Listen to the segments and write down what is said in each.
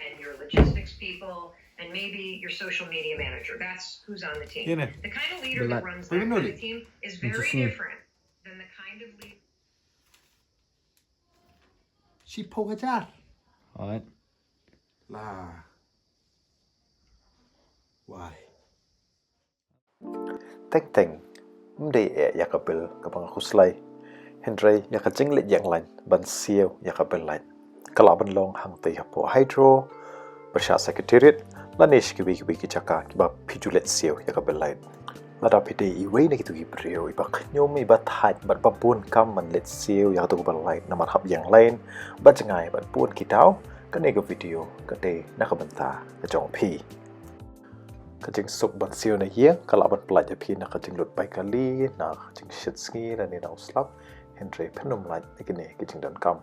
and your logistics people, and maybe your social media manager. That's who's on the team. The kind of leader that runs that kind of team is very different than the kind of leader. She pogajar. Alright. La. Why? Teng mde yakabel kabang khuslai Henry yakajinglet yang lain ban Siew yakabel lain kalaban long hang tei hapo hydro pyrshah secretariat lanish kibi kichaka kiba pijulet Siew yakabel lain Lada pide iway na gitu briew iba knyom iba thai ban babun kam man let Siew yakatu kabel lain namar hab yang lain ba jangai ban pun kitau kane ka video kate nakabanta ka jong pi kajing sup ban Siew na hiang kalau ban pelajar pi nak kajing lut bai kali nak kajing shit sngi dan ni nak uslap Henry penum lait ikini kajing dan kam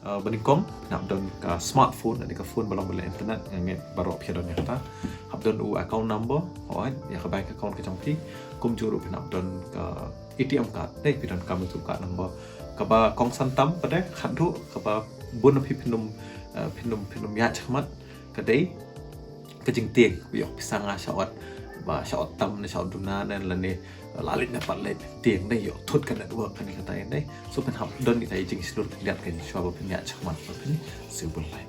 Beningkom nak don ka smartphone dan ka phone balong bela internet nget baru pia don kata hab don u account number alright ya ka bank account ka jong pi kum juru nak don ka ATM card dei pi don kam tu card number ka ba kong santam ka dei khadu ka ba bun pi penum ya chmat ka dei kajing tieng biok pisang shawat ba shawat tam ne shawat duna dan lane lalit na palat tieng dai yo thut kan network kan kata dai so pen hab don ni tai jing slur lihat kan shwa ba penya chakman ba pen sibul lain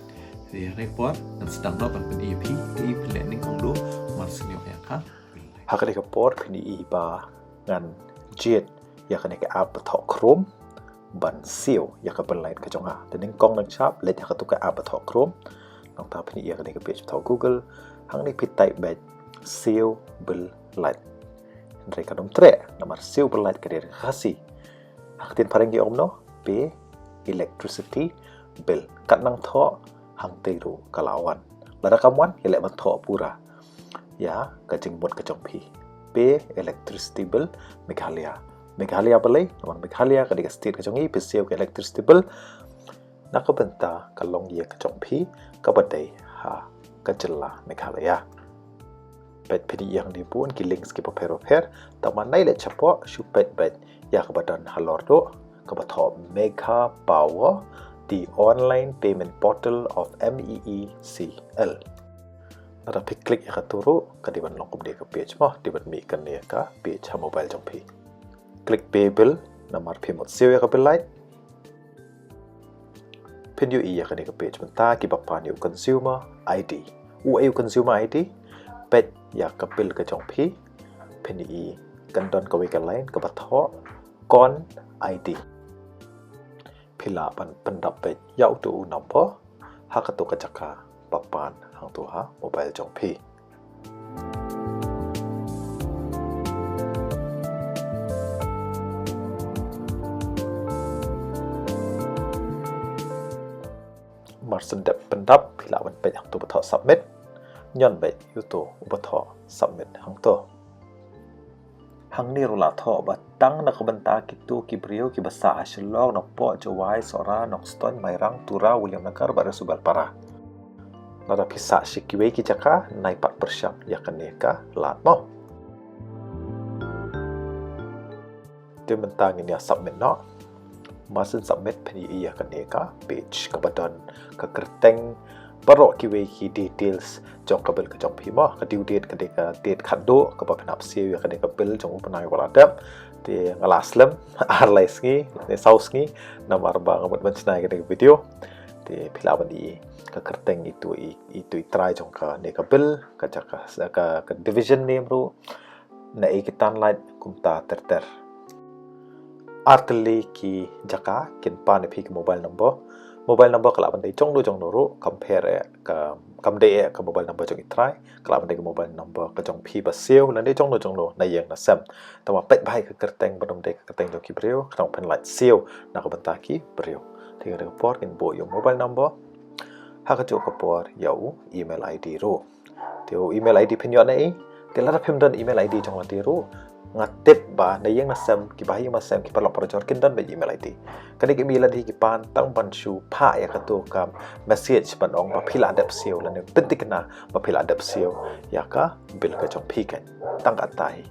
di report dan sedang no ban pen EP di planning ong do mar senyo ya ka hakade ka port pini ba ngan jet ya kane ka app thok chrome ban Siew ya ka ban lain ka jonga tening kong nang chap let ya ka tu ka app thok chrome nong ta pini ya kane ka page thok google hang ni pit type bet Siew bel lait Henry kadom tre namar Siew bel lait kadir Khasi haktin parengi omno p electricity bill kat nang tho hang teiru kalawan lada kamwan yelek ban tho pura ya kajing bot kajong pi p electricity bill Meghalaya balai namar Meghalaya kadik state kajongi p Siew ke electricity bill nakabenta kalong ye kajong pi kabadai ha kajela Meghalaya pet pedi yang dipun ki links ki papero per tamanai le chapo shupet bet ya kebadan halordo kebatho Mega Power the online payment portal of MEECL nada pik klik ya katuru kadiban longkum dia ke page mah diban mi kan dia ka page ha mobile jong pi klik pay bill namar payment Siew ya ka bill light penyu iya kan dia ke page menta ki bapan you consumer ID u consumer ID pet ya kapil ke jong pi peni kan don ka wekan lain ke batho kon ID pila ban pendap pet ya tu number ha ka tu ka jaka papan hang tu ha mobile jong pi mar sendap pendap pila ban pet hang tu batho submit nyon bai yuto ubatho submit hang to hang ni rula tho ba tang na kabanta kitu ki briew ki basa Shillong nok po jawai sora nok ston mairang tura William nakar bara subal para nada pisa shikiwe ki jaka nai pat pyrshah ya kaneka lat mo de mentang ini submit no masin submit pani iya kaneka page kabadon ka kerteng barok ki we ki details jong kabel ka jong phima ka due date ka de ka date khado ka ba phanap Siew ya ka de ka bill jong upanai wala dap de ngalaslam arlai sngi ne saus ngi namar ba ngamut banchnai ka de video de philaban di ka kerteng itu try jong ka ne ka bill ka jaka ka division name ru na ikitan light kumta ter artli ki jaka kin pa ne phi mobile number kalau bandai jong do ru compare ka kamde ka mobile number jong try kalau bandai mobile number ka jong pi ba Siew lan de jong do na yang na sam tawa pet bai ka kerteng badom de ka kerteng jong ki briew knong pen light Siew na ka banta ki briew thing ka por kin bo yo mobile number ha ka jo ka por yo email ID ru teo email ID pen yo nai te la phem don email ID jong la ru ngatip ba na yang nasam ki bahi masam ki parlo projor kin dan ba email ID kani ki mila di ki pan tang ban shu pha ya ka to ka message ban ong ba phila adap Siew lan pentik na ba phila adap Siew ya ka bil ka jong pi kan tang ka tai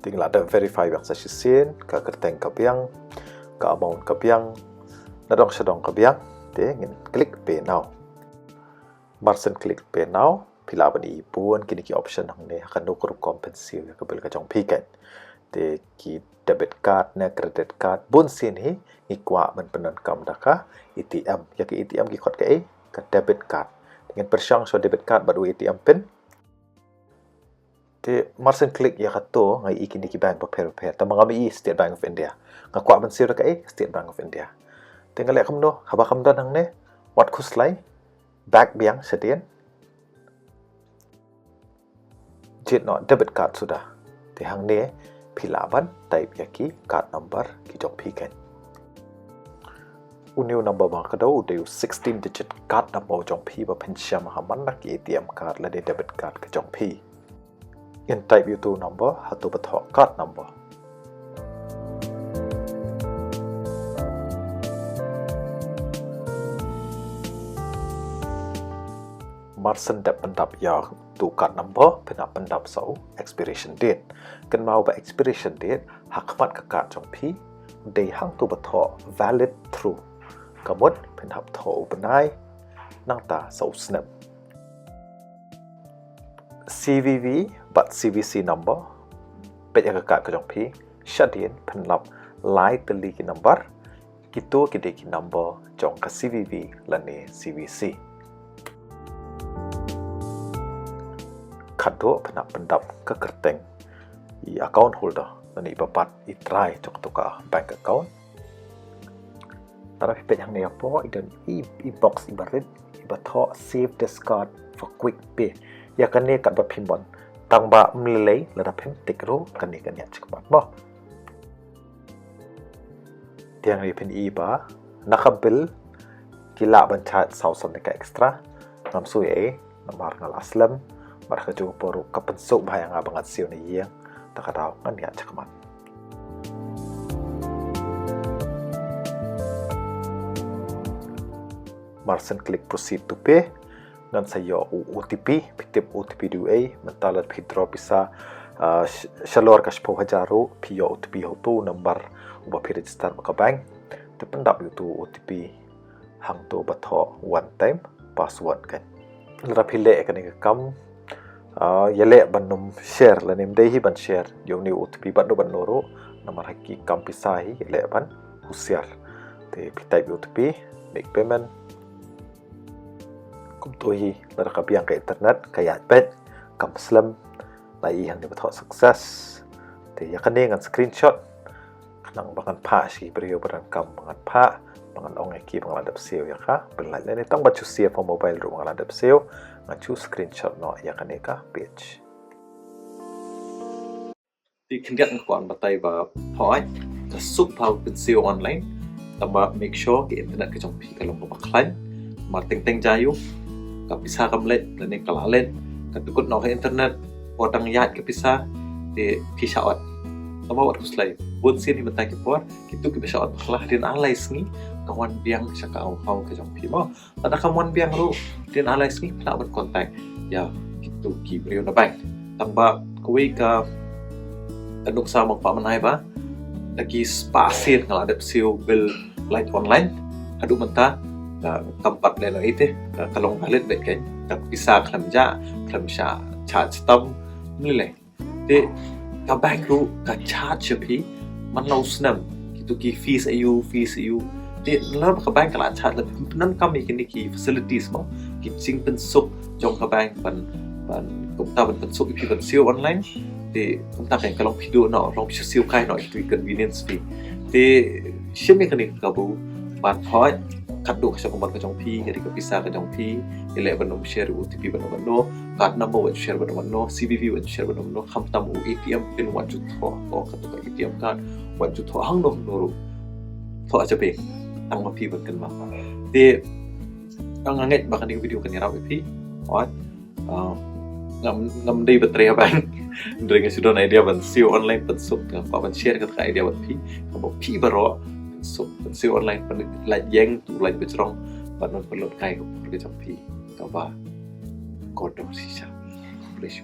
ting la da verify ba sa sin ka kerteng ka biang ka amount ka biang na dong sedong ka biang te ngin klik pay now Marsen klik pe now pila ban I buan kini ki option hang ne akan no kru kompensil ya kabel ka jong pi kan te ki debit card ne credit card bun sin hi ni kwah ban penon kam daka ATM ya ki ATM ki khot ka ka debit card dengan pyrshah so debit card badu ATM pin te Marsen klik ya kato ngai ikini ki bank paper ta mangami State Bank of India ngakwah ban sil ka State Bank of India tinggal lek kamno haba kamdan hang ne wat khuslai back biang sedien jet no debit card sudah te hang ne pilaban type yaki card number ki jong pi kan uniu number bang kadau de 16 digit card number jong pi ba pynshah mahaman nak ATM card la de debit card ka jong pi in type you number hatu bathok card number Marsen dap pendap ya tu card number penap pendap so expiration date kan mau ba expiration date hakmat ka card jong pi de hang tu batho valid through kamut penap tho benai nang ta so snap CVV but CVC number pe ya ka card ka jong pi shadin penap lai teli ki number kitu ki de ki number jong ka CVV lane CVC kado penak pendap ke kerteng I account holder dan I bapat I try cok tuka bank account taraf pet yang ni apa dan I box I barit I batho save this card for quick pay ya kan ni kat bapimbon tang ba mlelei lada pem tikro kan ni kan ya cekpat mo tiang ni pen I ba nakabil kila ban chat sausan ka extra ngam sui namar ngal aslam mereka juga perlu kepensuk bahaya banget Siew ni ieng tak tahu kan ya cekmat Marsen klik proceed to pay dan saya OTP pitip OTP dua mentalat pidro pisa shalor kas po hajaru pio OTP hotu number uba pi register ka bank tependap itu OTP hang tu batho one time password kan lara phile kan kam yale banum share la nim dei hi ban share yong ni OTP ban do ban noro namar haki kam pisa hi yale ban husiar te pitai OTP make payment kum to hi la ka biang ka internet ka ya pet kam slam lai han ni batho success te ya kan ngan screenshot nang bangan pa si briew barang kam bangan pa bangan ong ki bangan ladap Siew ya ka belai ni tang bacu Siew for mobile ru bangan ladap Siew ngacu screenshot no ya kan ka page di kendiat ngkuan batai ba point ka sup pau pin Siew online tamba make sure ke internet ke jong pi kalong ba khlem ma teng teng jayu ka pisa kam let lane kala let ka tukut no internet potang iaid ke pisa de pisa ot tamba wat kuslai bun sin ni batai ke por kitu ke pisa ot khlah din alai sngi kawan biang saka au ke jong pi mo ada kawan biang ru din alai sngi pla ban kontak ya kitu ki briew na bank tamba kuwi ka tanuk sa magpa manay ba lagi spasit ngala adap Siew bill light online adu menta tempat leno ite kalong balit bet kan tak bisa khlem sha charge tam nile de ka bank ru ka charge pi man lo snam kitu ki fees ayu de lar ka bank kala charge la nan kam ni ki facilities mo ki sing pensuk jong ka bank ban kumta ban pensuk pi ban Siew online de kumta kan kalong pidu no long pi Siew kai no itu convenience fee de shim ni kan ka bu ban point kadu sa kumbat ka jong pi jadi ka pisa ka jong pi ile ban no share OTP ban no card number wan share ban no CVV wan share ban no kham tam ATM pin wan chu tho ko ka to ATM card wan chu tho hang no no tho aja pe ang ma pi ban kan ma de ang nget ba kan video kan ni raw pi what ngam dei baterai bank dengan sudah idea ban Siew online pensuk ka ban share ka idea ban pi ka pi baro so Siew online pan laiñ tu laiñ becrong pan non pelot kai ko ke jampi kaba kodong shisha please